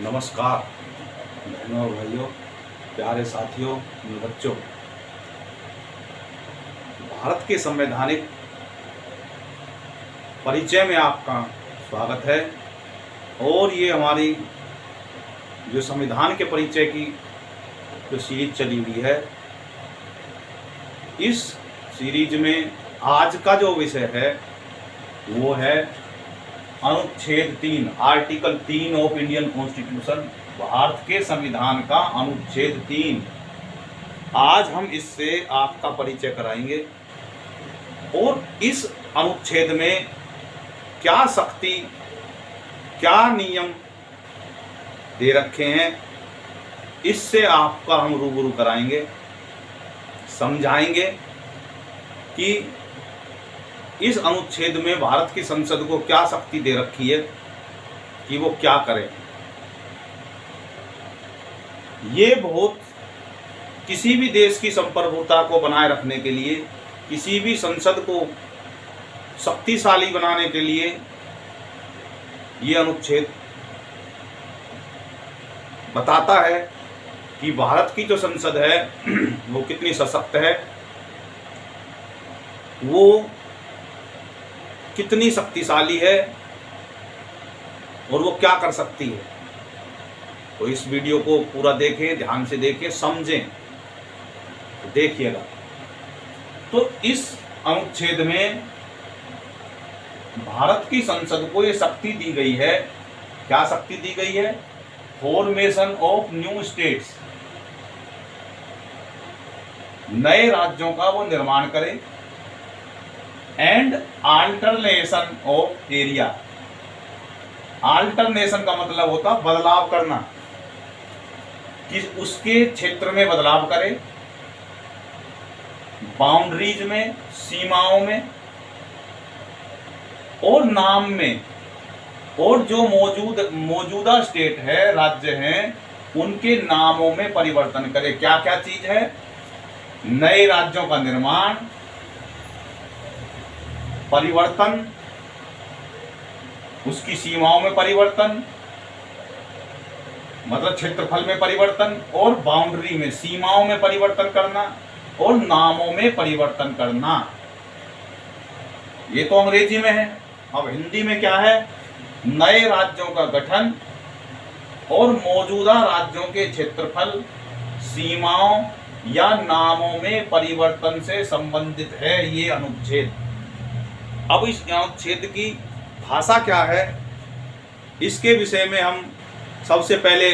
नमस्कार बहनों और भाइयों, प्यारे साथियों, बच्चों। भारत के संवैधानिक परिचय में आपका स्वागत है। और ये हमारी जो संविधान के परिचय की जो सीरीज चली हुई है, इस सीरीज में आज का जो विषय है वो है अनुच्छेद 3, article 3 of Indian constitution, Bharat के संविधान का अनुच्छेद 3। आज हम इससे आपका परिचय कराएंगे और इस अनुच्छेद में क्या शक्ति, क्या नियम दे रखे हैं, इससे आपका हम रूबरू कराएंगे, समझाएंगे कि इस अनुच्छेद में भारत की संसद को क्या शक्ति दे रखी है कि वो क्या करे। ये बहुत किसी भी देश की संप्रभुता को बनाए रखने के लिए, किसी भी संसद को शक्तिशाली बनाने के लिए ये अनुच्छेद बताता है कि भारत की जो संसद है वो कितनी सशक्त है, वो कितनी शक्तिशाली है और वो क्या कर सकती है। तो इस वीडियो को पूरा देखें, ध्यान से देखें, समझें। तो देखिएगा, तो इस अनुच्छेद में भारत की संसद को ये शक्ति दी गई है। क्या शक्ति दी गई है? फॉर्मेशन ऑफ न्यू स्टेट्स, नए राज्यों का वो निर्माण करे। And alternation of area, alternation का मतलब होता बदलाव करना, कि उसके क्षेत्र में बदलाव करे, बाउंड्रीज में, सीमाओं में और नाम में, और जो मौजूदा स्टेट है, राज्य हैं, उनके नामों में परिवर्तन करे। क्या क्या चीज है? नए राज्यों का निर्माण, परिवर्तन, उसकी सीमाओं में परिवर्तन, मतलब क्षेत्रफल में परिवर्तन, और बाउंड्री में, सीमाओं में परिवर्तन करना, और नामों में परिवर्तन करना। ये तो अंग्रेजी में है। अब हिंदी में क्या है? नए राज्यों का गठन और मौजूदा राज्यों के क्षेत्रफल, सीमाओं या नामों में परिवर्तन से संबंधित है ये अनुच्छेद। अब इस अनुच्छेद की भाषा क्या है, इसके विषय में हम सबसे पहले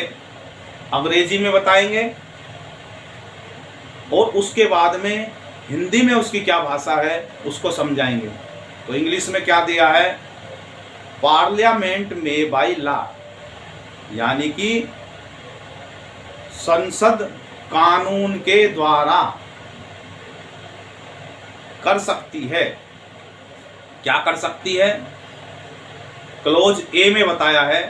अंग्रेजी में बताएंगे और उसके बाद में हिंदी में उसकी क्या भाषा है उसको समझाएंगे। तो इंग्लिश में क्या दिया है? पार्लियामेंट में बाय लॉ, यानी कि संसद कानून के द्वारा कर सकती है। क्या कर सकती है? क्लोज ए में बताया है,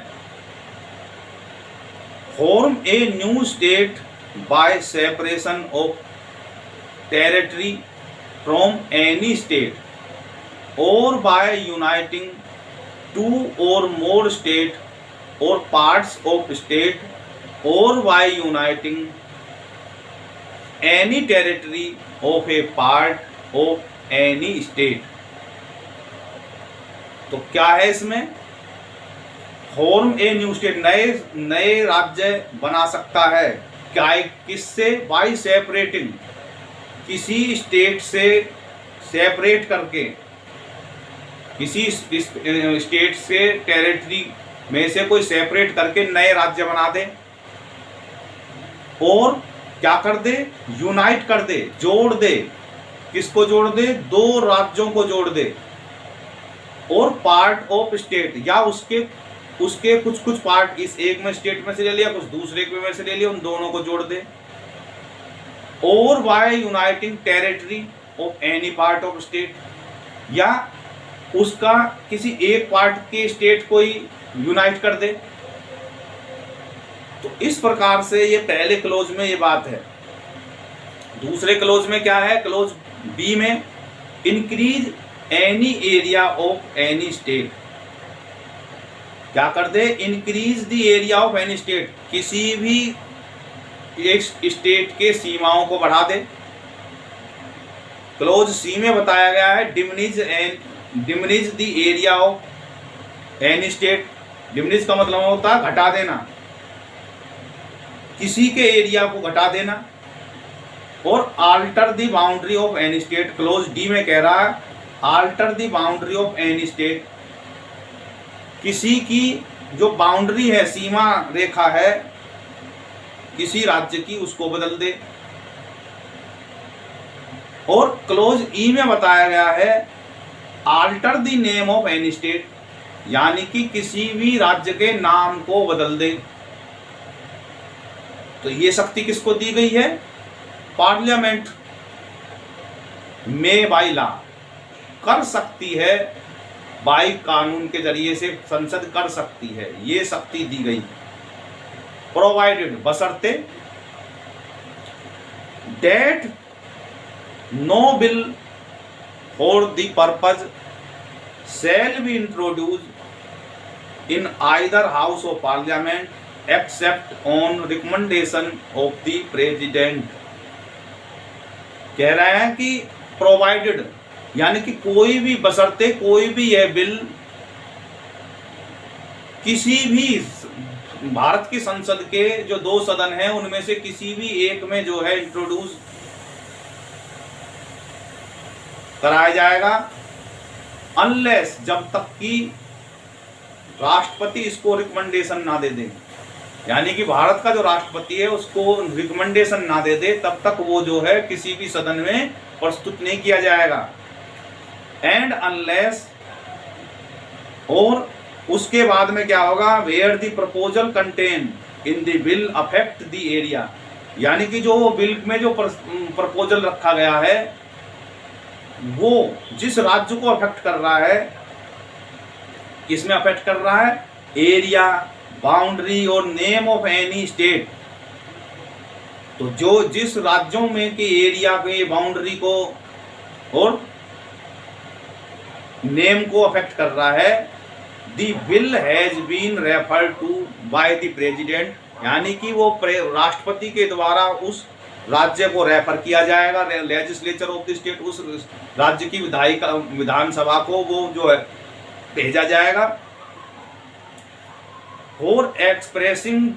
form a new state by separation of territory from any state और बाय यूनाइटिंग टू और मोर स्टेट और पार्ट्स ऑफ स्टेट और by uniting any territory of a part of any state. तो क्या है इसमें? फॉर्म ए न्यू स्टेट, नए राज्य बना सकता है। क्या? किससे? बाय सेपरेटिंग, किसी स्टेट से सेपरेट करके, किसी स्टेट से, टेरिटरी में से कोई सेपरेट करके नए राज्य बना दे। और क्या कर दे? यूनाइट कर दे, जोड़ दे। किसको जोड़ दे? दो राज्यों को जोड़ दे। और पार्ट ऑफ स्टेट, या उसके कुछ पार्ट इस एक में स्टेट में से ले लिया, कुछ दूसरे में से ले लिया, उन दोनों को जोड़ दे। और by uniting territory of any part of state, या उसका किसी एक पार्ट के स्टेट को ही यूनाइट कर दे। तो इस प्रकार से ये पहले क्लोज में ये बात है। दूसरे क्लोज में क्या है? क्लोज बी में, increase any area of any state, क्या कर दे, increase the area of any state, किसी भी एक स्टेट के सीमाओं को बढ़ा दे। क्लोज सी में बताया गया है diminish the area of any state. Diminish का मतलब होता है घटा देना, किसी के एरिया को घटा देना। और alter the boundary of any state, close D में कह रहा है alter the boundary of any state, किसी की जो बाउंड्री है, सीमा रेखा है किसी राज्य की, उसको बदल दे। और क्लोज ई में बताया गया है alter the name of any state, यानी कि किसी भी राज्य के नाम को बदल दे। तो ये शक्ति किसको दी गई है, पार्लियामेंट में बाई लॉ कर सकती है, बाई कानून के जरिए से संसद कर सकती है, ये शक्ति दी गई। प्रोवाइडेड बशर्ते that no bill for the purpose shall be introduced in either house of parliament except on recommendation of the president। कह रहे हैं कि प्रोवाइडेड यानी कि कोई भी बशर्ते कोई भी यह बिल किसी भी भारत की संसद के जो 2 सदन हैं उनमें से किसी भी एक में जो है इंट्रोड्यूस कराया जाएगा, अनलेस जब तक कि राष्ट्रपति इसको रिकमेंडेशन ना दे दे, यानी कि भारत का जो राष्ट्रपति है उसको रिकमेंडेशन ना दे दे तब तक वो जो है किसी भी सदन में प्रस्तुत नहीं किया जाएगा। एंड अनलेस, और उसके बाद में क्या होगा, where the proposal contain in the bill affect the area, यानी कि जो बिल में जो प्रपोजल रखा गया है वो जिस राज्य को अफेक्ट कर रहा है, किसमें अफेक्ट कर रहा है, एरिया, बाउंड्री और नेम ऑफ एनी स्टेट। तो जो जिस राज्यों में के एरिया के बाउंड्री को और नेम को अफेक्ट कर रहा है, the bill has been referred to by the president, यानी कि वो राष्ट्रपति के द्वारा उस राज्य को रेफर किया जाएगा, लेजिस्लेचर ऑफ द स्टेट, उस राज्य की विधानसभा को वो जो है भेजा जाएगा। फॉर एक्सप्रेसिंग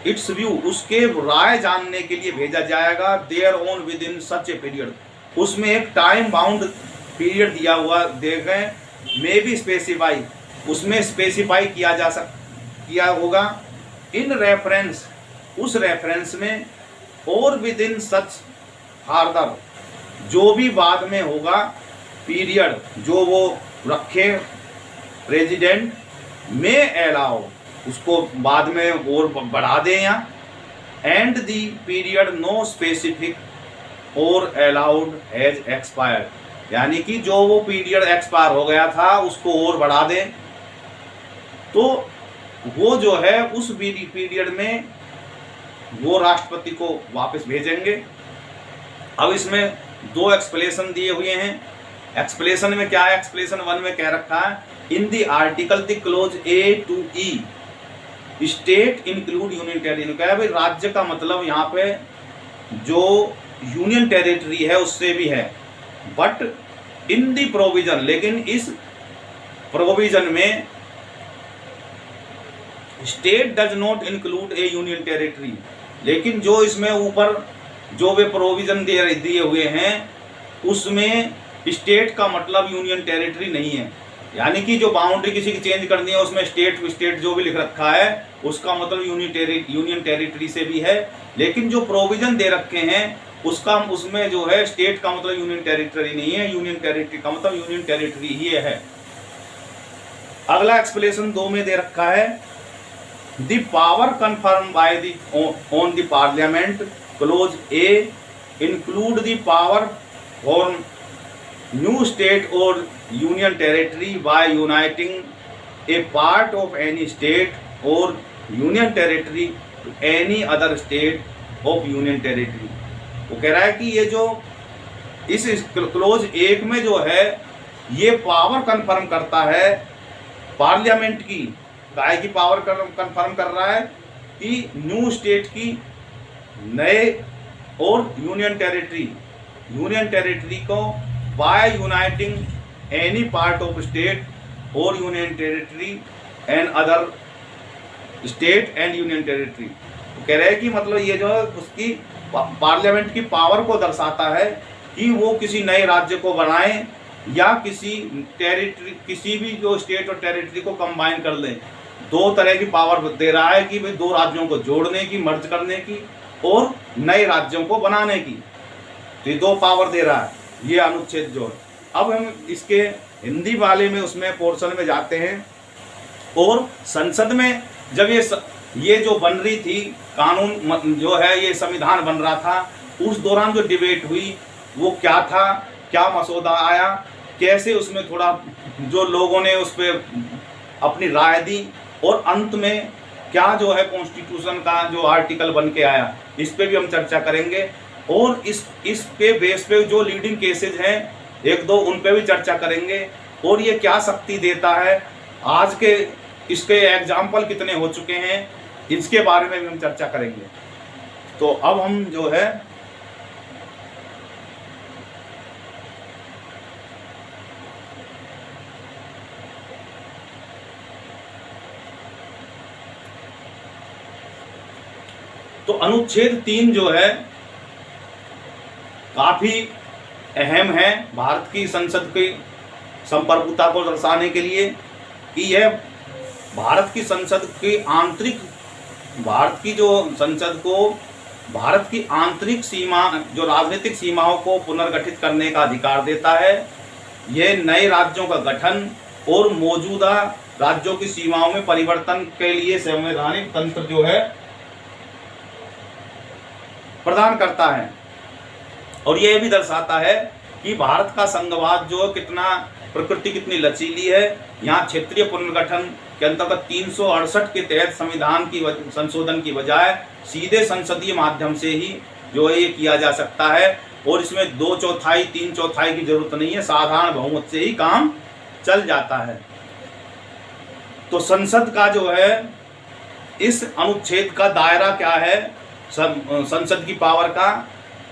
इट्स व्यू, उसके राय जानने के लिए भेजा जाएगा। Their own with in such a period, उसमें एक टाइम बाउंड पीरियड दिया हुआ देखें, मे बी स्पेसिफाई, उसमें स्पेसिफाई किया होगा। इन रेफरेंस, उस रेफरेंस में, और विद इन सच फार्दर, जो भी बाद में होगा पीरियड जो वो रखे प्रेसिडेंट, में अलाउ, उसको बाद में और बढ़ा दें या and the period no specific और अलाउड हैज एक्सपायर्ड, यानी कि जो वो पीरियड एक्सपायर हो गया था उसको और बढ़ा दें, तो वो जो है उस पीरियड में वो राष्ट्रपति को वापस भेजेंगे। अब इसमें 2 एक्सप्लेनेशन दिए हुए हैं। एक्सप्लेनेशन में क्या है, एक्सप्लेनेशन 1 में कह रखा है, in the article the clause A to E state include union territory, क्या है भाई, राज्य का मतलब यहाँ पे जो यूनियन टेरिटरी है उससे भी है, बट इन द प्रोविजन, लेकिन इस प्रोविजन में state does not include A union territory, लेकिन जो इसमें ऊपर जो वे प्रोविजन दिए हुए हैं उसमें स्टेट का मतलब यूनियन टेरिटरी नहीं है, यानी कि जो बाउंड्री किसी की चेंज करनी है उसमें स्टेट जो भी लिख रखा है उसका मतलब यूनियन टेरिटरी से भी है, लेकिन जो प्रोविजन दे रखे हैं उसमें जो है स्टेट का मतलब यूनियन टेरिटरी नहीं है, यूनियन टेरिटरी का मतलब यूनियन टेरिटरी ही है। अगला एक्सप्लेनेशन 2 में दे रखा है, the power confirm by the on the parliament clause A include the power for new state और union territory by uniting a part of any state और union territory to any other state of union territory. वो कह रहा है कि ये जो इस क्लोज 1 में जो है ये पावर कन्फर्म करता है पार्लियामेंट की काय की पावर कंफर्म कर रहा है कि न्यू स्टेट की नए और यूनियन टेरिटरी को by uniting any part of state और union territory and other state and union territory. कह रहे हैं कि मतलब ये जो है उसकी पार्लियामेंट की पावर को दर्शाता है कि वो किसी नए राज्य को बनाए या किसी भी जो स्टेट और टेरिटरी को कंबाइन कर ले। दो तरह की पावर दे रहा है कि भाई दो राज्यों को जोड़ने की, मर्ज करने की और नए राज्यों को बनाने की। तो ये दो पावर दे रहा है ये अनुच्छेद जो है। अब हम इसके हिंदी वाले में उसमें पोर्शन में जाते हैं। और संसद में जब ये जो बन रही थी कानून जो है, ये संविधान बन रहा था, उस दौरान जो डिबेट हुई वो क्या था, क्या मसौदा आया, कैसे उसमें थोड़ा जो लोगों ने उस पर अपनी राय दी और अंत में क्या जो है कॉन्स्टिट्यूशन का जो आर्टिकल बन के आया, इस पे भी हम चर्चा करेंगे। और इस पे बेस पे जो लीडिंग केसेज हैं एक दो, उन पे भी चर्चा करेंगे। और ये क्या शक्ति देता है, आज के इसके एग्जाम्पल कितने हो चुके हैं, इसके बारे में भी हम चर्चा करेंगे। तो अब हम जो है तो अनुच्छेद 3 जो है काफी अहम है भारत की संसद की संप्रभुता को दर्शाने के लिए कि यह भारत की संसद की आंतरिक, भारत की जो संसद को भारत की आंतरिक सीमा, जो राजनीतिक सीमाओं को पुनर्गठित करने का अधिकार देता है। यह नए राज्यों का गठन और मौजूदा राज्यों की सीमाओं में परिवर्तन के लिए संवैधानिक तंत्र जो है प्रदान करता है। और यह भी दर्शाता है कि भारत का संघवाद जो कितना, प्रकृति कितनी लचीली है। यहाँ क्षेत्रीय पुनर्गठन के अंतर्गत 368 के तहत संविधान की संशोधन की बजाय सीधे संसदीय माध्यम से ही जो है ये किया जा सकता है। और इसमें 2/4 3/4 की जरूरत नहीं है, साधारण बहुमत से ही काम चल जाता है। तो संसद का जो है इस अनुच्छेद का दायरा क्या है संसद की पावर का,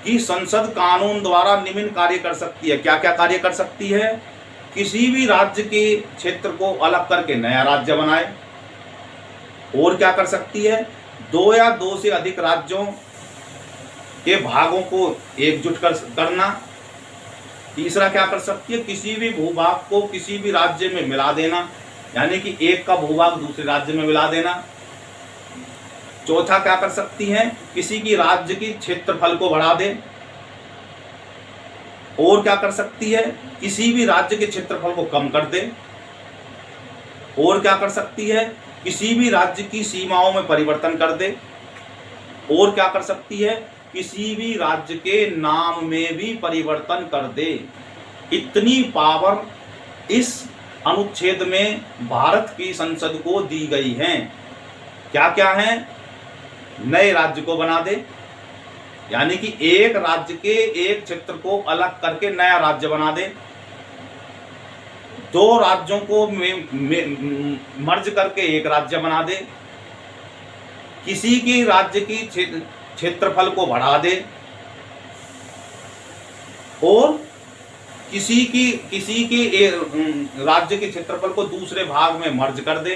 कि संसद कानून द्वारा निम्न कार्य कर सकती है। क्या क्या कार्य कर सकती है? किसी भी राज्य के क्षेत्र को अलग करके नया राज्य बनाए। और क्या कर सकती है? 2 या 2 से अधिक राज्यों के भागों को एकजुट करना। तीसरा क्या कर सकती है? किसी भी भूभाग को किसी भी राज्य में मिला देना, यानी कि एक का भूभाग दूसरे राज्य में मिला देना। चौथा क्या कर सकती हैं? किसी की राज्य की क्षेत्रफल को बढ़ा दे। और क्या कर सकती है? किसी भी राज्य के क्षेत्रफल को कम कर दे। और क्या कर सकती है? किसी भी राज्य की सीमाओं में परिवर्तन कर दे। और क्या कर सकती है? किसी भी राज्य के नाम में भी परिवर्तन कर दे। इतनी पावर इस अनुच्छेद में भारत की संसद को दी गई है। क्या क्या है? नए राज्य को बना दे, यानी कि एक राज्य के एक क्षेत्र को अलग करके नया राज्य बना दे। 2 राज्यों को मर्ज करके एक राज्य बना दे। किसी की राज्य की क्षेत्रफल को बढ़ा दे। और किसी की राज्य के क्षेत्रफल को दूसरे भाग में मर्ज कर दे।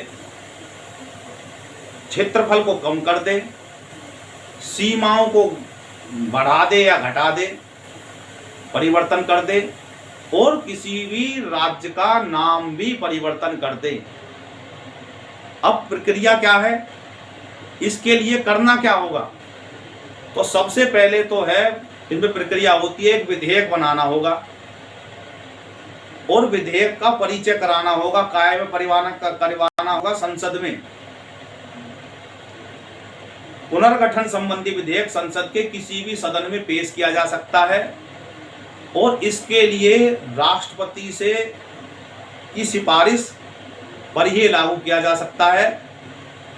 क्षेत्रफल को कम कर दे। सीमाओं को बढ़ा दे या घटा दे, परिवर्तन कर दे। और किसी भी राज्य का नाम भी परिवर्तन कर दे। अब प्रक्रिया क्या है? इसके लिए करना क्या होगा? तो सबसे पहले तो है इनमें प्रक्रिया होती है, एक विधेयक बनाना होगा और विधेयक का परिचय कराना होगा, कायम में करवाना होगा संसद में। पुनर्गठन संबंधी विधेयक संसद के किसी भी सदन में पेश किया जा सकता है और इसके लिए राष्ट्रपति से की सिफारिश पर ही लागू किया जा सकता है।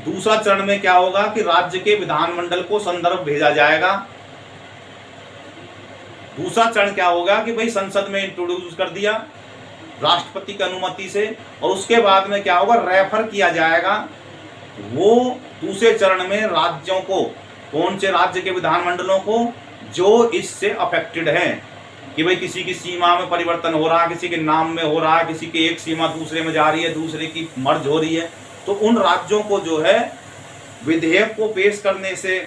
दूसरा चरण में क्या होगा कि राज्य के विधानमंडल को संदर्भ भेजा जाएगा। दूसरा चरण क्या होगा कि भाई संसद में इंट्रोड्यूस कर दिया राष्ट्रपति की अनुमति से, और उसके बाद में क्या होगा, रेफर किया जाएगा वो दूसरे चरण में राज्यों को, कौन से राज्य के विधानमंडलों को जो इससे अफेक्टेड हैं, कि भाई किसी की सीमा में परिवर्तन हो रहा है, किसी के नाम में हो रहा है, किसी की एक सीमा दूसरे में जा रही है, दूसरे की मर्ज हो रही है, तो उन राज्यों को जो है विधेयक को पेश करने से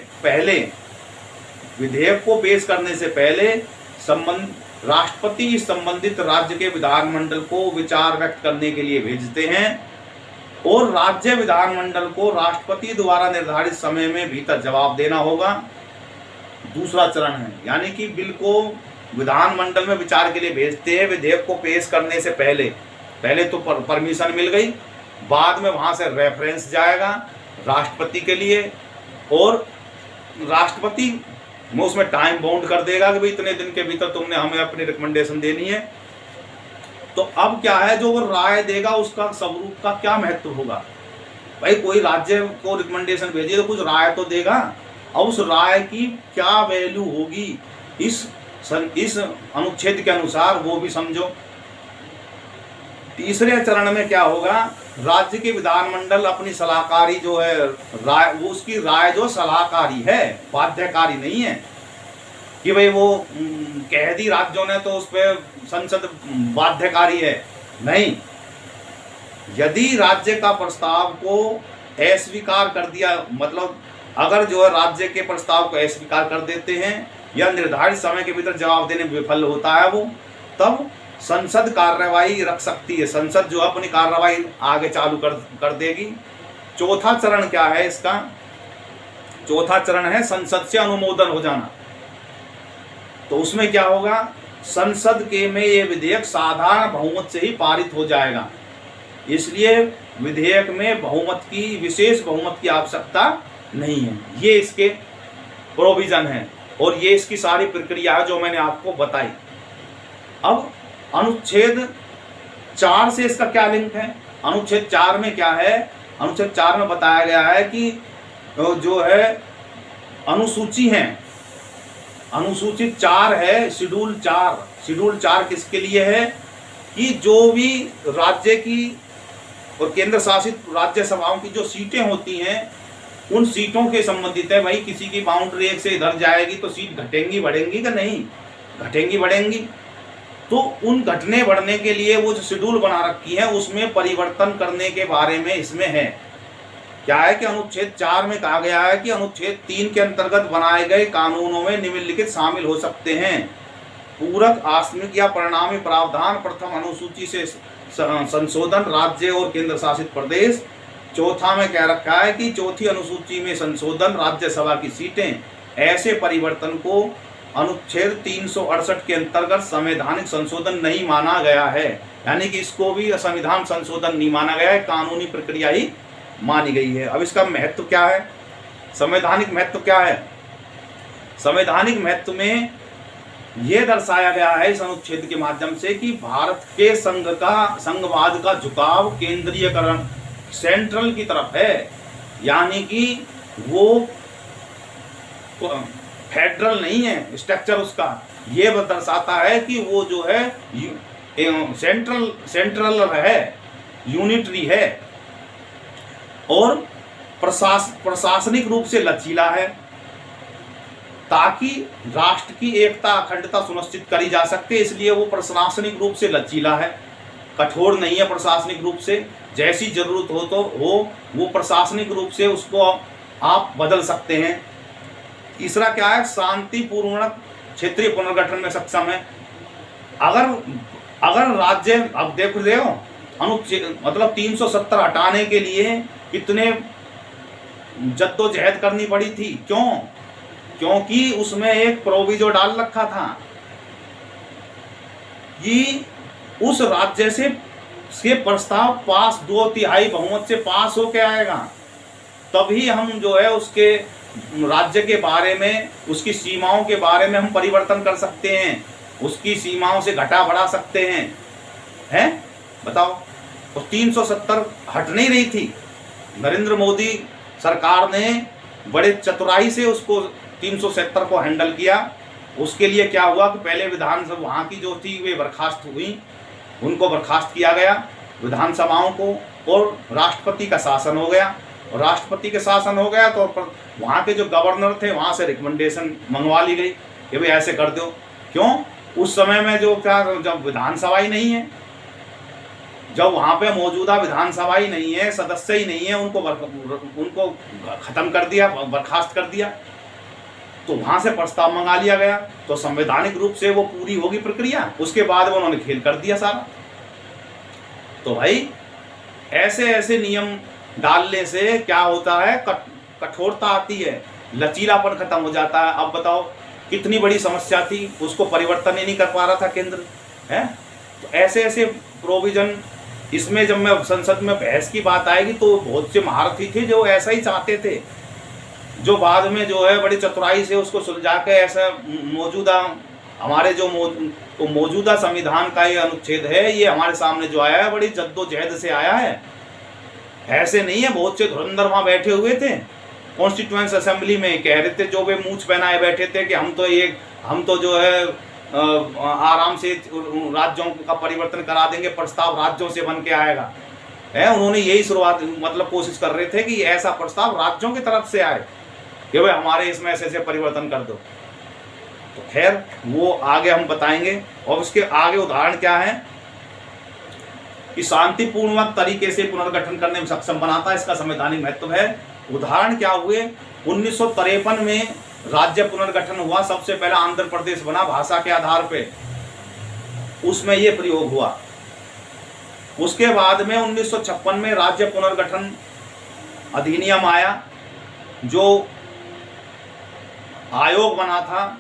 पहले राष्ट्रपति संबंधित राज्य के विधानमंडल को विचार व्यक्त करने के लिए भेजते हैं, और राज्य विधानमंडल को राष्ट्रपति द्वारा निर्धारित समय में भीतर जवाब देना होगा। दूसरा चरण है, यानी कि बिल को विधानमंडल में विचार के लिए भेजते हैं विधेयक को पेश करने से पहले तो परमिशन मिल गई, बाद में वहां से रेफरेंस जाएगा राष्ट्रपति के लिए, और राष्ट्रपति में उसमें टाइम बाउंड कर देगा कि भाई इतने दिन के भीतर तुमने हमें अपनी रिकमेंडेशन देनी है। तो अब क्या है, जो वो राय देगा उसका स्वरूप का क्या महत्व होगा। भाई कोई राज्य को रिकमेंडेशन भेजिए तो कुछ राय तो देगा, और उस राय की क्या वैल्यू होगी इस अनुच्छेद के अनुसार वो भी समझो। तीसरे चरण में क्या होगा, राज्य के विधानमंडल अपनी सलाहकारी जो है राय, वो उसकी राय जो सलाहकारी है, बाध्यकारी नहीं है कि भाई वो कह दी राज्यों ने तो उस पर संसद बाध्यकारी है, नहीं। यदि राज्य का प्रस्ताव को अस्वीकार कर दिया, मतलब अगर जो है राज्य के प्रस्ताव को अस्वीकार कर देते हैं या निर्धारित समय के भीतर जवाब देने में विफल होता है वो, तब संसद कार्यवाही रख सकती है, संसद जो अपनी कार्यवाही आगे चालू कर देगी। चौथा चरण क्या है इसका, चौथा चरण है संसद से अनुमोदन हो जाना। तो उसमें क्या होगा, संसद के में ये विधेयक साधारण बहुमत से ही पारित हो जाएगा, इसलिए विधेयक में बहुमत की, विशेष बहुमत की आवश्यकता नहीं है। ये इसके प्रोविजन है और ये इसकी सारी प्रक्रिया है जो मैंने आपको बताई। अब अनुच्छेद 4 से इसका क्या लिंक है, अनुच्छेद 4 में क्या है, अनुच्छेद 4 में बताया गया है कि जो है अनुसूची है, अनुसूचित 4 है, शेड्यूल 4। शेड्यूल 4 किसके लिए है कि जो भी राज्य की और केंद्र शासित राज्य सभाओं की जो सीटें होती हैं उन सीटों के संबंधित है। भाई किसी की बाउंड्री एक से इधर जाएगी तो सीट घटेंगी बढ़ेंगी कि नहीं, घटेंगी बढ़ेंगी, तो उन घटने बढ़ने के लिए वो जो शेड्यूल बना रखी है उसमें परिवर्तन करने के बारे में इसमें है। क्या है कि अनुच्छेद 4 में कहा गया है कि अनुच्छेद 3 के अंतर्गत बनाए गए कानूनों में निम्नलिखित शामिल हो सकते हैं, पूरक, आकस्मिक या परिणामी प्रावधान, प्रथम अनुसूची से संशोधन, राज्य और केंद्र शासित प्रदेश। चौथा में कह रखा है कि चौथी अनुसूची में संशोधन, राज्यसभा की सीटें। ऐसे परिवर्तन को अनुच्छेद 368 के अंतर्गत संवैधानिक संशोधन नहीं माना गया है, यानी कि इसको भी संविधान संशोधन नहीं माना गया है, कानूनी प्रक्रिया ही मानी गई है। अब इसका महत्व क्या है, संवैधानिक महत्व क्या है, संवैधानिक महत्व में यह दर्शाया गया है इस अनुच्छेद के माध्यम से कि भारत के संघवाद का झुकाव केंद्रीयकरण, सेंट्रल की तरफ है, यानी कि वो फेडरल नहीं है स्ट्रक्चर उसका, ये दर्शाता है कि वो जो है सेंट्रल है, यूनिटरी है और प्रशासनिक रूप से लचीला है, ताकि राष्ट्र की एकता अखंडता सुनिश्चित करी जा सके। इसलिए वो प्रशासनिक रूप से लचीला है, कठोर नहीं है प्रशासनिक रूप से, जैसी जरूरत हो तो वो प्रशासनिक रूप से उसको आप बदल सकते हैं। तीसरा क्या है, शांतिपूर्ण क्षेत्रीय पुनर्गठन में सक्षम है। अगर राज्य, अब देख रहे हो अनुच्छेद मतलब 370 हटाने के लिए कितने जद्दोजहद करनी पड़ी थी, क्यों, क्योंकि उसमें एक प्रोविजो डाल रखा था कि उस राज्य से प्रस्ताव पास 2/3 बहुमत से पास होके आएगा, तभी हम जो है उसके राज्य के बारे में, उसकी सीमाओं के बारे में हम परिवर्तन कर सकते हैं, उसकी सीमाओं से घटा बढ़ा सकते हैं बताओ। तो 370 हट नहीं रही थी, नरेंद्र मोदी सरकार ने बड़े चतुराई से उसको 370 को हैंडल किया। उसके लिए क्या हुआ कि पहले विधानसभा वहाँ की जो थी वे बर्खास्त हुई उनको बर्खास्त किया गया, विधानसभाओं को, और राष्ट्रपति का शासन हो गया। और राष्ट्रपति के शासन हो गया तो वहाँ के जो गवर्नर थे वहाँ से रिकमेंडेशन मंगवा ली गई कि भाई ऐसे कर दो। क्यों? उस समय में जो क्या, जब विधानसभा ही नहीं है, जब वहाँ पे मौजूदा विधानसभा ही नहीं है, सदस्य ही नहीं है, उनको खत्म कर दिया, बर्खास्त कर दिया, तो वहाँ से प्रस्ताव मंगा लिया गया। तो संवैधानिक रूप से वो पूरी होगी प्रक्रिया, उसके बाद वो उन्होंने खेल कर दिया सारा। तो भाई ऐसे ऐसे नियम डालने से क्या होता है, कठोरता आती है, लचीलापन खत्म हो जाता है। अब बताओ कितनी बड़ी समस्या थी, उसको परिवर्तन ही नहीं कर पा रहा था केंद्र, है। तो ऐसे ऐसे प्रोविजन इसमें, जब मैं संसद में बहस की बात आएगी तो बहुत से महारथी थे जो ऐसा ही चाहते थे, जो बाद में जो है बड़ी चतुराई से उसको सुलझा के ऐसा मौजूदा हमारे जो मौजूदा संविधान का ये अनुच्छेद है, ये हमारे सामने जो आया है बड़ी जद्दोजहद से आया है। ऐसे नहीं है, बहुत से धुरंधर वहाँ बैठे हुए थे कॉन्स्टिट्यूएंट असेंबली में, कह रहे थे जो वे मूछ पहनाए बैठे थे कि हम तो जो है आराम से राज्यों का परिवर्तन करा देंगे, प्रस्ताव राज्यों से बन के आएगा, है। उन्होंने यही शुरुआत मतलब कोशिश कर रहे थे कि ऐसा प्रस्ताव राज्यों की तरफ से आए कि भाई हमारे इसमें ऐसे ऐसे परिवर्तन कर दो। तो खैर वो आगे हम बताएंगे। और उसके आगे उदाहरण क्या है कि शांतिपूर्ण तरीके से पुनर्गठन करने में सक्षम बनाता है, इसका संवैधानिक महत्व है। उदाहरण क्या हुए, 1953 में राज्य पुनर्गठन हुआ, सबसे पहला आंध्र प्रदेश बना भाषा के आधार पे, उसमें ये प्रयोग हुआ। उसके बाद में 1956 में राज्य पुनर्गठन अधिनियम आया, जो आयोग बना था।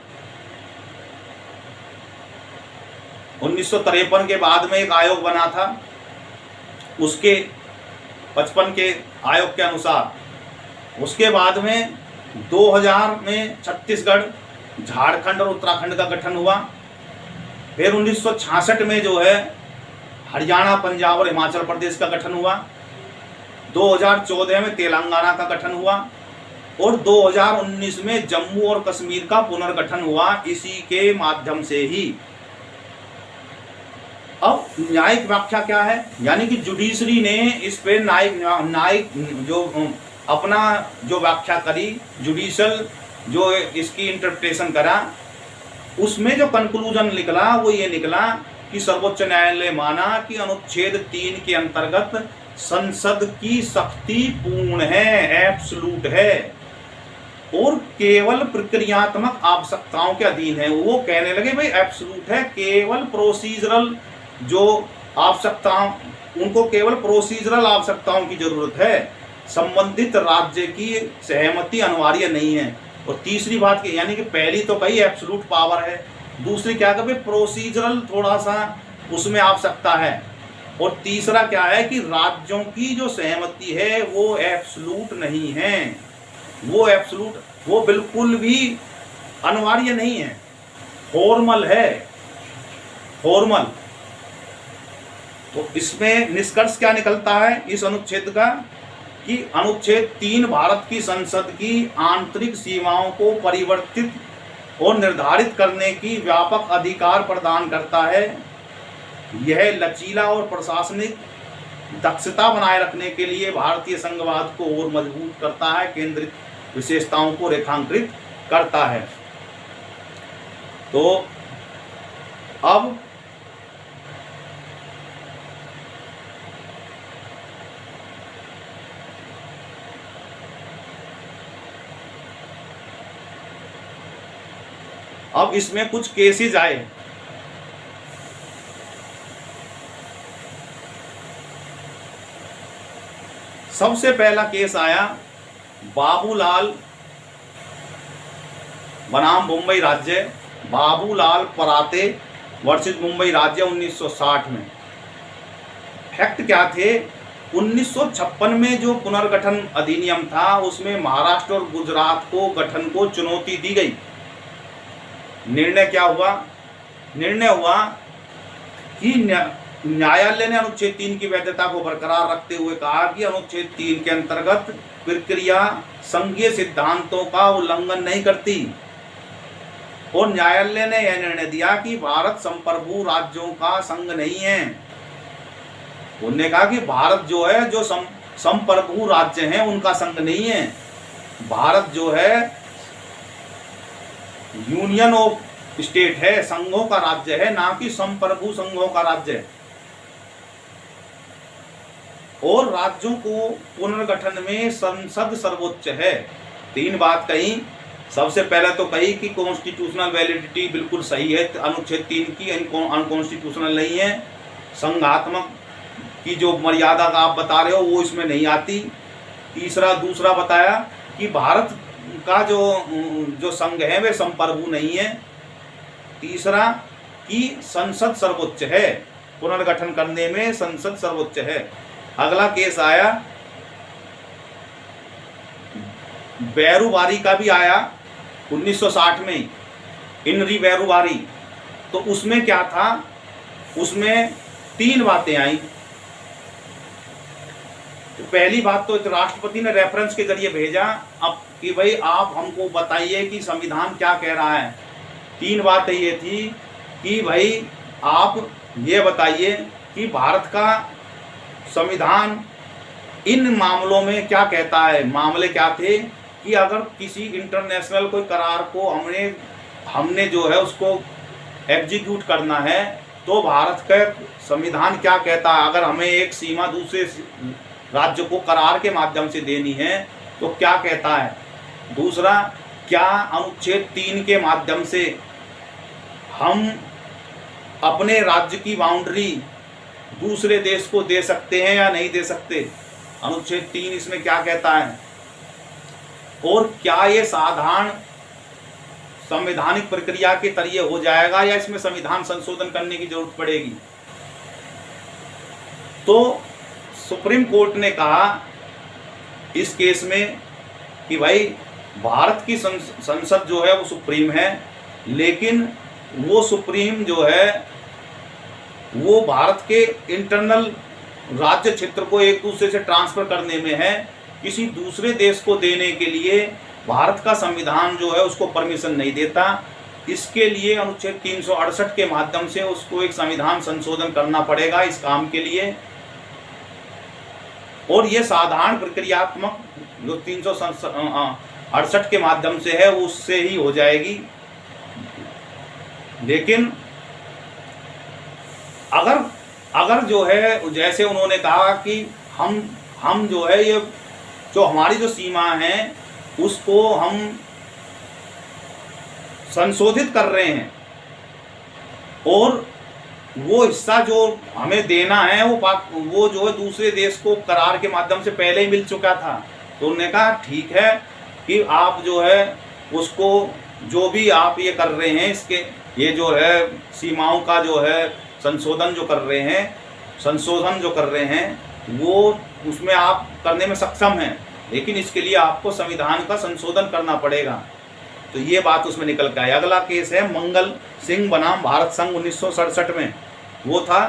1953 के बाद में एक आयोग बना था, उसके 55 के आयोग के अनुसार। उसके बाद में 2000 में छत्तीसगढ़, झारखंड और उत्तराखंड का गठन हुआ। फिर 1966 में जो है हरियाणा, पंजाब और हिमाचल प्रदेश का गठन हुआ। 2014 में तेलंगाना का गठन हुआ और 2019 में जम्मू और कश्मीर का पुनर्गठन हुआ, इसी के माध्यम से ही। अब न्यायिक व्याख्या क्या है, यानी कि जुडिशरी ने इस पे न्यायिक जो अपना जो व्याख्या करी, जुडिशल जो इसकी इंटरप्रिटेशन करा, उसमें जो कंक्लूजन निकला वो ये निकला कि सर्वोच्च न्यायालय माना कि अनुच्छेद 3 के अंतर्गत संसद की शक्ति पूर्ण है, एब्सोल्यूट है, और केवल प्रक्रियात्मक आवश्यकताओं के अधीन है। वो कहने लगे भाई एब्सोल्यूट है, केवल प्रोसीजरल जो आवश्यकताओं, उनको केवल प्रोसीजरल आवश्यकताओं की जरूरत है, संबंधित राज्य की सहमति अनिवार्य नहीं है। और तीसरी बात की, यानी कि पहली तो कही एब्सोल्यूट पावर है, दूसरी क्या कभी प्रोसीजरल थोड़ा सा उसमें आवश्यकता है, और तीसरा क्या है कि राज्यों की जो सहमति है वो एब्सोल्यूट नहीं है, वो बिल्कुल भी अनिवार्य नहीं है, फॉर्मल है, फॉर्मल। तो इसमें निष्कर्ष क्या निकलता है इस अनुच्छेद का कि अनुच्छेद 3 भारत की संसद की आंतरिक सीमाओं को परिवर्तित और निर्धारित करने की व्यापक अधिकार प्रदान करता है। यह लचीला और प्रशासनिक दक्षता बनाए रखने के लिए भारतीय संघवाद को और मजबूत करता है, केंद्रित विशेषताओं को रेखांकित करता है। तो अब इसमें कुछ केसेस आए। सबसे पहला केस आया बाबूलाल बनाम मुंबई राज्य, बाबूलाल पराते वर्सेस मुंबई राज्य 1960 में। फैक्ट क्या थे, 1956 में जो पुनर्गठन अधिनियम था उसमें महाराष्ट्र और गुजरात को गठन को चुनौती दी गई। निर्णय क्या हुआ, निर्णय हुआ कि न्यायालय ने अनुच्छेद 3 की वैधता को बरकरार रखते हुए कहा कि अनुच्छेद 3 के अंतर्गत प्रक्रिया संघीय सिद्धांतों का उल्लंघन नहीं करती, और न्यायालय ने यह निर्णय दिया कि भारत संप्रभु राज्यों का संघ नहीं है, उन्होंने कहा कि भारत जो है जो संप्रभु राज्य हैं उनका संघ नहीं है, भारत जो है यूनियन ऑफ स्टेट है, संघों का राज्य है, ना कि संप्रभु संघों का राज्य है। और राज्यों को पुनर्गठन में संसद सर्वोच्च है। 3 बात कही। सबसे पहले तो कही कि कॉन्स्टिट्यूशनल वैलिडिटी बिल्कुल सही है, अनुच्छेद 3 की अनकॉन्स्टिट्यूशनल नहीं है। संघात्मक की जो मर्यादा का आप बता रहे हो वो इसमें नहीं आती। दूसरा बताया कि भारत का जो संघ है वे संप्रभु नहीं है। तीसरा कि संसद सर्वोच्च है, पुनर्गठन करने में संसद सर्वोच्च है। अगला केस आया बैरूवारी का भी आया 1960 में, इनरी बैरूवारी। तो उसमें क्या था, उसमें 3 बातें आई। तो पहली बात तो राष्ट्रपति ने रेफरेंस के जरिए भेजा अब कि भाई आप हमको बताइए कि संविधान क्या कह रहा है। 3 बातें ये थी कि भाई आप ये बताइए कि भारत का संविधान इन मामलों में क्या कहता है। मामले क्या थे कि अगर किसी इंटरनेशनल कोई करार को हमने जो है उसको एग्जीक्यूट करना है तो भारत का संविधान क्या कहता है। अगर हमें एक सीमा दूसरे राज्य को करार के माध्यम से देनी है तो क्या कहता है। दूसरा, क्या अनुच्छेद 3 के माध्यम से हम अपने राज्य की बाउंड्री दूसरे देश को दे सकते हैं या नहीं दे सकते। अनुच्छेद 3 इसमें क्या कहता है। और क्या ये साधारण संवैधानिक प्रक्रिया के तरीके हो जाएगा या इसमें संविधान संशोधन करने की जरूरत पड़ेगी। तो सुप्रीम कोर्ट ने कहा इस केस में कि भाई भारत की संसद जो है वो सुप्रीम है, लेकिन वो सुप्रीम जो है वो भारत के इंटरनल राज्य क्षेत्र को एक दूसरे से ट्रांसफर करने में है। किसी दूसरे देश को देने के लिए भारत का संविधान जो है उसको परमिशन नहीं देता। इसके लिए अनुच्छेद 368 के माध्यम से उसको एक संविधान संशोधन करना पड़ेगा इस काम के लिए। और ये साधारण प्रक्रियात्मक जो 368 के माध्यम से है उससे ही हो जाएगी। लेकिन अगर जो है जैसे उन्होंने कहा कि हम जो है ये जो हमारी जो सीमा है उसको हम संशोधित कर रहे हैं और वो हिस्सा जो हमें देना है वो जो है दूसरे देश को करार के माध्यम से पहले ही मिल चुका था। तो उन्होंने कहा ठीक है कि आप जो है उसको जो भी आप ये कर रहे हैं इसके ये जो है सीमाओं का जो है संशोधन जो कर रहे हैं वो उसमें आप करने में सक्षम हैं, लेकिन इसके लिए आपको संविधान का संशोधन करना पड़ेगा। तो ये बात उसमें निकल के आई। अगला केस है मंगल सिंह बनाम भारत संघ 1967 में। वो था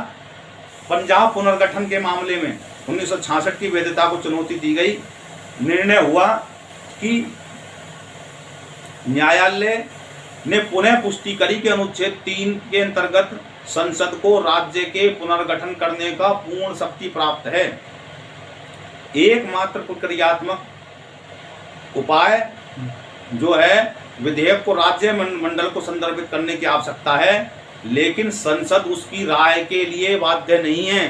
पंजाब पुनर्गठन के मामले में 1966 की वैधता को चुनौती दी गई। निर्णय हुआ कि न्यायालय ने पुनः पुष्टि करी कि अनुच्छेद 3 के अंतर्गत संसद को राज्य के पुनर्गठन करने का पूर्ण शक्ति प्राप्त है। एकमात्र प्रक्रियात्मक उपाय जो है विधेयक को राज्य मंडल को संदर्भित करने की आवश्यकता है, लेकिन संसद उसकी राय के लिए बाध्य नहीं है।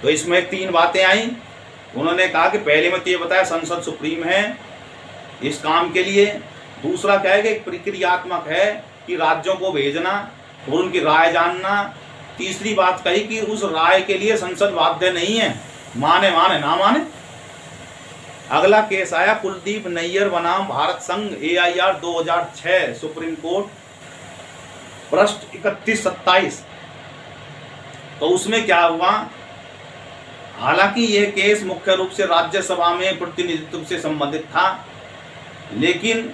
तो इसमें 3 बातें आई। उन्होंने कहा कि पहले में तो ये बताया संसद सुप्रीम है इस काम के लिए। दूसरा क्या है कि प्रक्रियात्मक है कि राज्यों को भेजना और उनकी राय जानना। तीसरी बात कही कि उस राय के लिए संसद बाध्य नहीं है, माने ना माने। अगला केस आया कुलदीप नैयर बनाम भारत संघ AIR 2006 सुप्रीम कोर्ट पृष्ठ 31-27। तो उसमें क्या हुआ, हालांकि यह केस मुख्य रूप से राज्यसभा में प्रतिनिधित्व से संबंधित था, लेकिन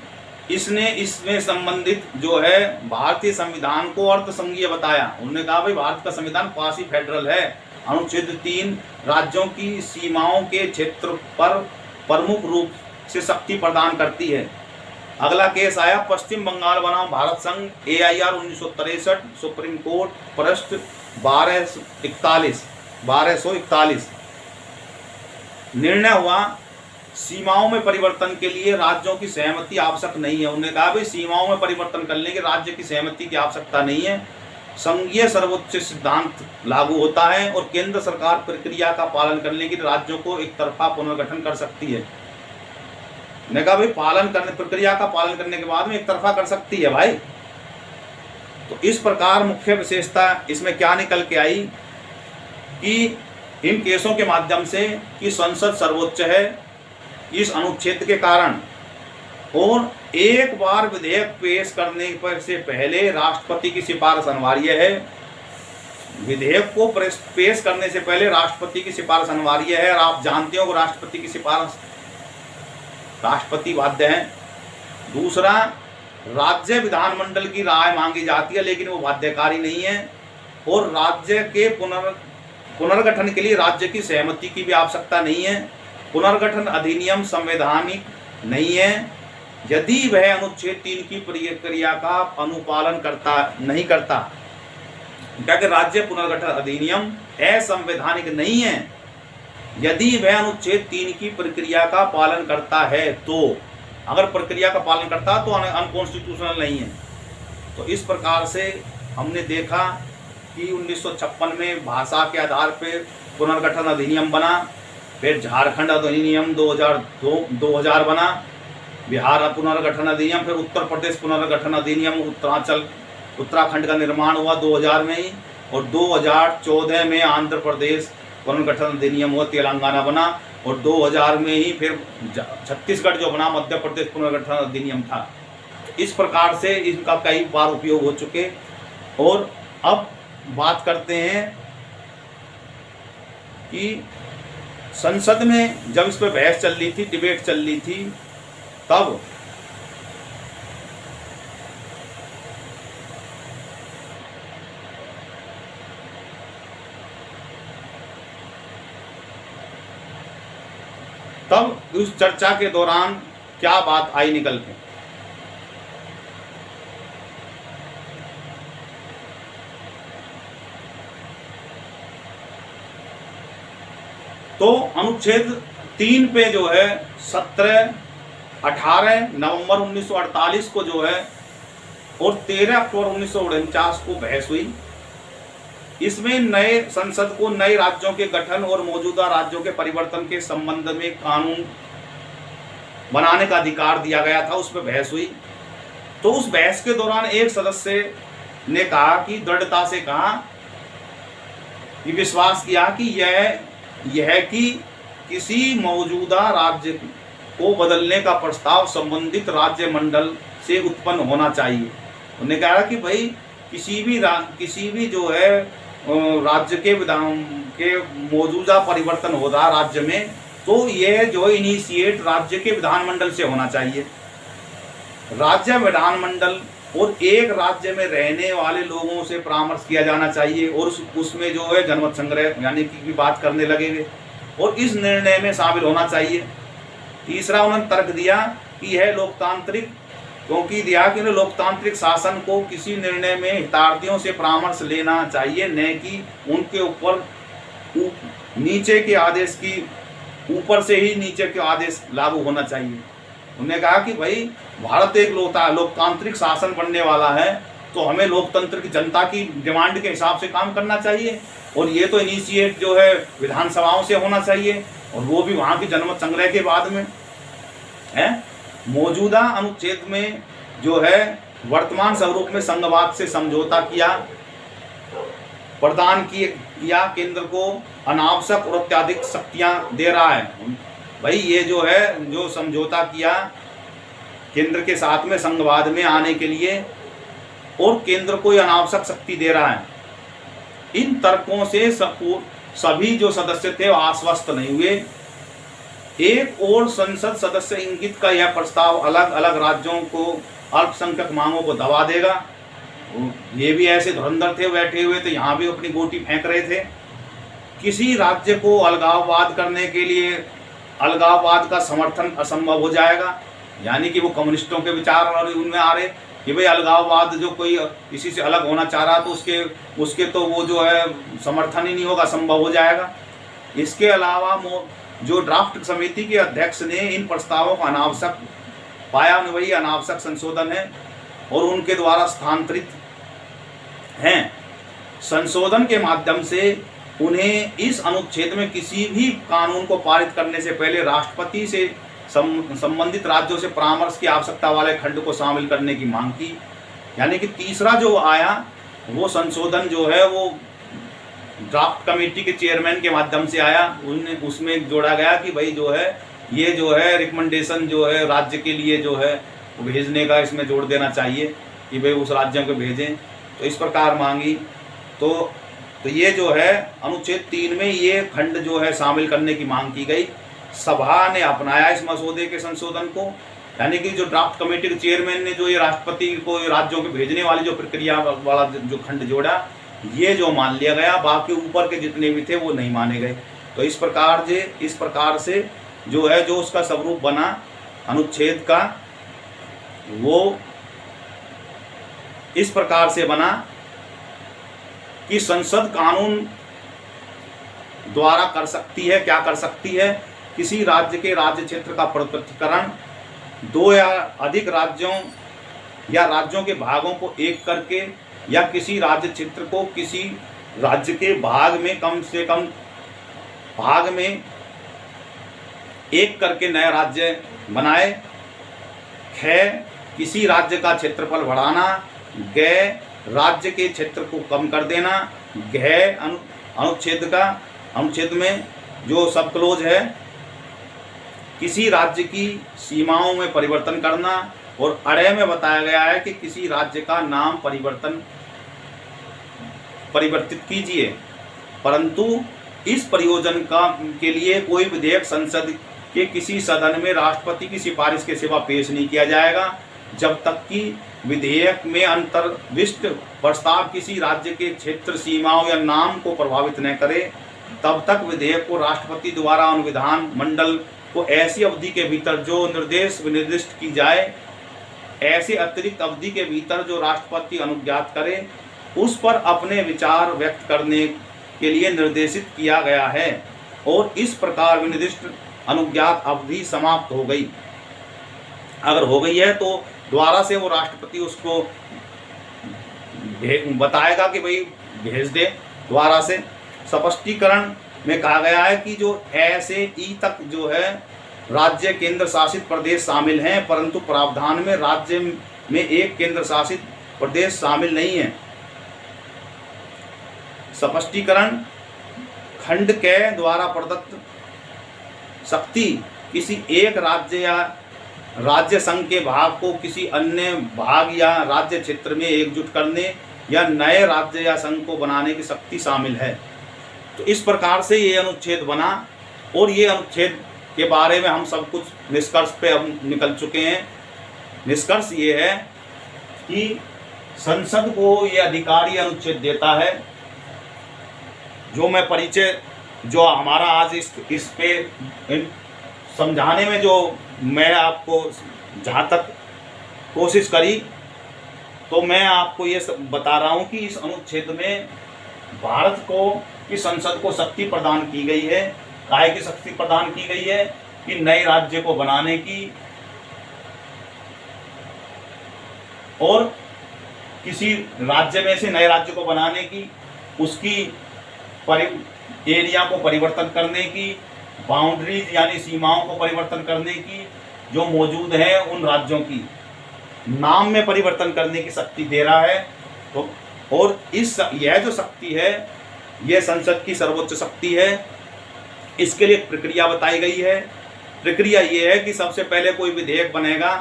इसमें संबंधित जो है भारतीय संविधान को अर्थसंघीय बताया। उन्होंने कहा भाई भारत का संविधान क्वासी फेडरल है। अनुच्छेद 3 राज्यों की सीमाओं के क्षेत्र पर प्रमुख रूप से शक्ति प्रदान करती है। अगला केस आया पश्चिम बंगाल बनाम भारत संघ AIR 1963 सुप्रीम कोर्ट पृष्ठ 1241। 1241 निर्णय हुआ सीमाओं में परिवर्तन के लिए राज्यों की सहमति आवश्यक नहीं है। उन्होंने कहा भाई सीमाओं में परिवर्तन करने के राज्य की सहमति की आवश्यकता नहीं है, संघीय सर्वोच्च सिद्धांत लागू होता है और केंद्र सरकार प्रक्रिया का पालन करने के लिए राज्यों को एक तरफा पुनर्गठन कर सकती है। ने कहा भाई पालन करने, प्रक्रिया का पालन करने के बाद में एक तरफा कर सकती है भाई। तो इस प्रकार मुख्य विशेषता इसमें क्या निकल के आई कि इन केसों के माध्यम से कि संसद सर्वोच्च है इस अनुच्छेद के कारण, और एक बार विधेयक पेश करने पर से पहले राष्ट्रपति की सिफारिश अनिवार्य है। विधेयक को पेश करने से पहले राष्ट्रपति की सिफारिश अनिवार्य है, और आप जानते हो राष्ट्रपति की सिफारिश, राष्ट्रपति बाध्य है। दूसरा, राज्य विधानमंडल की राय मांगी जाती है लेकिन वो बाध्यकारी नहीं है, और राज्य के पुनर्गठन के लिए राज्य की सहमति की भी आवश्यकता नहीं है। पुनर्गठन अधिनियम संवैधानिक नहीं है यदि वह अनुच्छेद 3 की प्रक्रिया का अनुपालन नहीं करता। क्या कि राज्य पुनर्गठन अधिनियम असंवैधानिक नहीं है यदि वह अनुच्छेद 3 की प्रक्रिया का पालन करता है, तो अगर प्रक्रिया का पालन करता तो अनकॉन्स्टिट्यूशनल नहीं है। तो इस प्रकार से हमने देखा कि 1956 में भाषा के आधार पर पुनर्गठन अधिनियम बना, फिर झारखंड अधिनियम 2000 बना, बिहार पुनर्गठन अधिनियम, फिर उत्तर प्रदेश पुनर्गठन अधिनियम, उत्तराखंड का निर्माण हुआ 2000 में ही, और 2014 में आंध्र प्रदेश पुनर्गठन अधिनियम हुआ, तेलंगाना बना, और 2000 में ही फिर छत्तीसगढ़ जो बना मध्य प्रदेश पुनर्गठन अधिनियम था। इस प्रकार से इनका कई बार उपयोग हो चुके। और अब बात करते हैं कि संसद में जब इस पर बहस चल रही थी, डिबेट चल रही थी, तब उस चर्चा के दौरान क्या बात आई निकल के, तो अनुच्छेद 3 पे जो है 18 नवंबर 1948 को जो है और 13 अक्टूबर 1949 को बहस हुई। इसमें नए संसद को नए राज्यों के गठन और मौजूदा राज्यों के परिवर्तन के संबंध में कानून बनाने का अधिकार दिया गया था, उस पर बहस हुई। तो उस बहस के दौरान एक सदस्य ने कहा कि दृढ़ता से कहा कि विश्वास किया कि यह कि किसी मौजूदा राज्य को बदलने का प्रस्ताव संबंधित राज्य मंडल से उत्पन्न होना चाहिए। उन्होंने कहा कि भाई किसी भी जो है राज्य के विधान के मौजूदा परिवर्तन हो रहा राज्य में, तो यह जो इनिशिएट राज्य के विधानमंडल से होना चाहिए। राज्य विधानमंडल और एक राज्य में रहने वाले लोगों से परामर्श किया जाना चाहिए, और उसमें जो है जनमत संग्रह यानी कि बात करने लगेंगे और इस निर्णय में शामिल होना चाहिए। तीसरा, उन्होंने तर्क दिया कि यह लोकतांत्रिक क्योंकि दिया कि लोकतांत्रिक शासन को किसी निर्णय में हितार्थियों से परामर्श लेना चाहिए, न कि उनके ऊपर नीचे के आदेश की ऊपर से ही नीचे के आदेश लागू होना चाहिए। उन्होंने कहा कि भाई भारत एक लोकतांत्रिक शासन बनने वाला है, तो हमें लोकतंत्र की जनता की डिमांड के हिसाब से काम करना चाहिए, और ये तो इनिशिएट जो है विधानसभाओं से होना चाहिए, और वो भी वहाँ की जनमत संग्रह के बाद में है। मौजूदा अनुच्छेद में जो है वर्तमान स्वरूप में संघवाद से समझौता किया, प्रदान किया केंद्र को अनावश्यक और अत्याधिक शक्तियां दे रहा है। भाई ये जो है जो समझौता किया केंद्र के साथ में संघवाद में आने के लिए, और केंद्र को अनावश्यक शक्ति दे रहा है। इन तर्कों से सभी जो सदस्य थे वो आश्वस्त नहीं हुए। एक और संसद सदस्य इंगित का यह प्रस्ताव अलग अलग राज्यों को अल्पसंख्यक मांगों को दबा देगा। ये भी ऐसे धुरंधर थे, बैठे हुए थे, यहाँ भी अपनी गोटी फेंक रहे थे। किसी राज्य को अलगाववाद करने के लिए अलगाववाद का समर्थन असंभव हो जाएगा, यानी कि वो कम्युनिस्टों के विचार और उनमें आ रहे, कि भाई अलगाववाद जो कोई किसी से अलग होना चाह रहा तो उसके तो वो जो है समर्थन ही नहीं होगा, संभव हो जाएगा। इसके अलावा जो ड्राफ्ट समिति के अध्यक्ष ने इन प्रस्तावों को अनावश्यक पाया, वही अनावश्यक संशोधन है और उनके द्वारा स्थानांतरित हैं। संशोधन के माध्यम से उन्हें इस अनुच्छेद में किसी भी कानून को पारित करने से पहले राष्ट्रपति से संबंधित राज्यों से परामर्श की आवश्यकता वाले खंड को शामिल करने की मांग की। यानी कि तीसरा जो आया वो संशोधन जो है वो ड्राफ्ट कमेटी के चेयरमैन के माध्यम से आया। उसमें जोड़ा गया कि भाई जो है ये जो है रिकमेंडेशन जो है राज्य के लिए जो है वो भेजने का इसमें जोड़ देना चाहिए कि भाई उस राज्यों को भेजें। तो इस प्रकार मांगी। तो ये जो है अनुच्छेद 3 में ये खंड जो है शामिल करने की मांग की गई। सभा ने अपनाया इस मसौदे के संशोधन को, यानी कि जो ड्राफ्ट कमेटी के चेयरमैन ने जो ये राष्ट्रपति को राज्यों को भेजने वाली जो प्रक्रिया वाला जो खंड जोड़ा, ये जो मान लिया गया, बाकी ऊपर के जितने भी थे वो नहीं माने गए। तो इस प्रकार से जो है जो उसका स्वरूप बना अनुच्छेद का, वो इस प्रकार से बना कि संसद कानून द्वारा कर सकती है, क्या कर सकती है, किसी राज्य के राज्य क्षेत्र का पृथक्करण 2 या अधिक राज्यों या राज्यों के भागों को एक करके या किसी राज्य क्षेत्र को किसी राज्य के भाग में कम से कम भाग में एक करके नया राज्य बनाए। किसी राज्य का क्षेत्रफल बढ़ाना। राज्य के क्षेत्र को कम कर देना। अनुच्छेद में जो सब क्लोज है, किसी राज्य की सीमाओं में परिवर्तन करना। और अड़े में बताया गया है कि किसी राज्य का नाम परिवर्तित कीजिए, परंतु इस प्रयोजन के लिए कोई विधेयक संसद के किसी सदन में राष्ट्रपति की सिफारिश के सिवा पेश नहीं किया जाएगा जब तक कि विधेयक में अंतर्विष्ट प्रस्ताव किसी राज्य के क्षेत्र सीमाओं या नाम को प्रभावित न करे। तब तक विधेयक को राष्ट्रपति द्वारा अनुविधान मंडल को ऐसी अवधि के भीतर जो निर्दिष्ट की जाए, ऐसे अतिरिक्त अवधि के भीतर जो राष्ट्रपति अनुज्ञात करे, उस पर अपने विचार व्यक्त करने के लिए निर्देशित किया गया है। और इस प्रकार विनिर्दिष्ट अनुज्ञात अवधि समाप्त हो गई। अगर हो गई है तो द्वारा से वो राष्ट्रपति उसको बताएगा कि भाई भेज दे द्वारा से। स्पष्टीकरण में कहा गया है कि जो ऐसे ई तक जो है राज्य केंद्र शासित प्रदेश शामिल हैं, परंतु प्रावधान में राज्य में एक केंद्र शासित प्रदेश शामिल नहीं है। स्पष्टीकरण खंड के द्वारा प्रदत्त शक्ति किसी एक राज्य या राज्य संघ के भाग को किसी अन्य भाग या राज्य क्षेत्र में एकजुट करने या नए राज्य या संघ को बनाने की शक्ति शामिल है। तो इस प्रकार से ये अनुच्छेद बना। और ये अनुच्छेद के बारे में हम सब कुछ निष्कर्ष पे अब निकल चुके हैं। निष्कर्ष ये है कि संसद को ये अधिकार ये अनुच्छेद देता है। जो मैं परिचय जो हमारा आज इस पे समझाने में जो मैं आपको जहाँ तक कोशिश करी, तो मैं आपको ये बता रहा हूँ कि इस अनुच्छेद में भारत को की संसद को शक्ति प्रदान की गई है। काहे की शक्ति प्रदान की गई है कि नए राज्य को बनाने की और किसी राज्य में से नए राज्य को बनाने की, उसकी एरिया को परिवर्तन करने की, बाउंड्रीज यानी सीमाओं को परिवर्तन करने की, जो मौजूद है उन राज्यों की नाम में परिवर्तन करने की शक्ति दे रहा है। तो और यह जो शक्ति है यह संसद की सर्वोच्च शक्ति है। इसके लिए प्रक्रिया बताई गई है। प्रक्रिया ये है कि सबसे पहले कोई विधेयक बनेगा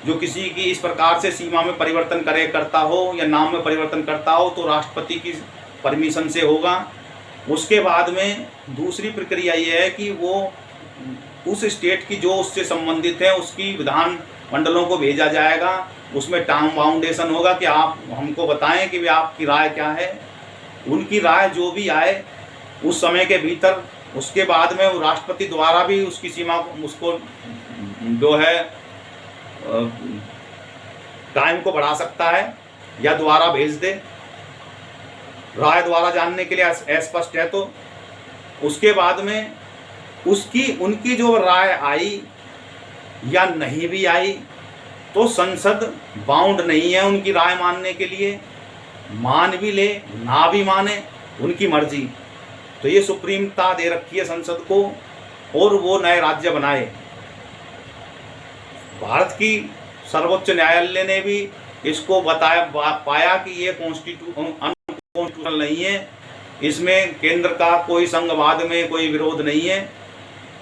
जो किसी की इस प्रकार से सीमा में परिवर्तन करता हो या नाम में परिवर्तन करता हो, तो राष्ट्रपति की परमिशन से होगा। उसके बाद में दूसरी प्रक्रिया ये है कि वो उस स्टेट की जो उससे संबंधित है उसकी विधान मंडलों को भेजा जाएगा। उसमें टाइम बाउंडेशन होगा कि आप हमको बताएं कि वे आपकी राय क्या है। उनकी राय जो भी आए उस समय के भीतर, उसके बाद में वो राष्ट्रपति द्वारा भी उसकी सीमा उसको जो है टाइम को बढ़ा सकता है या दोबारा भेज दे। राय द्वारा जानने के लिए अस्पष्ट है तो उसके बाद में उनकी जो राय आई या नहीं भी आई तो संसद बाउंड नहीं है उनकी राय मानने के लिए, मान भी ले ना भी माने उनकी मर्जी। तो ये सुप्रीमता दे रखी है संसद को और वो नए राज्य बनाए। भारत की सर्वोच्च न्यायालय ने भी इसको पाया कि ये अनकॉन्स्टिट्यूशनल नहीं है, इसमें केंद्र का कोई संघवाद में कोई विरोध नहीं है।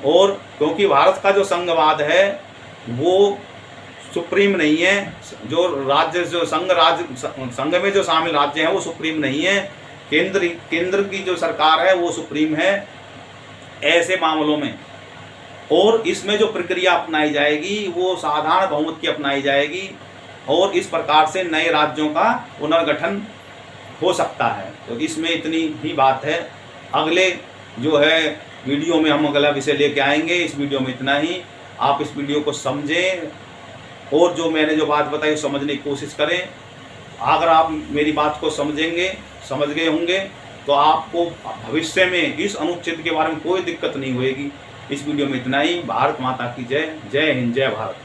और क्योंकि भारत का जो संघवाद है वो सुप्रीम नहीं है, जो राज्य जो संघ में जो शामिल राज्य हैं वो सुप्रीम नहीं है, केंद्र की जो सरकार है वो सुप्रीम है ऐसे मामलों में। और इसमें जो प्रक्रिया अपनाई जाएगी वो साधारण बहुमत की अपनाई जाएगी और इस प्रकार से नए राज्यों का पुनर्गठन हो सकता है। तो इसमें इतनी ही बात है। अगले जो है वीडियो में हम अगला विषय लेके आएंगे। इस वीडियो में इतना ही। आप इस वीडियो को समझें और जो मैंने जो बात बताई समझने की कोशिश करें। अगर आप मेरी बात को समझ गए होंगे तो आपको भविष्य में इस अनुच्छेद के बारे में कोई दिक्कत नहीं होगी। इस वीडियो में इतना ही। भारत माता की जय। जय हिंद, जय भारत।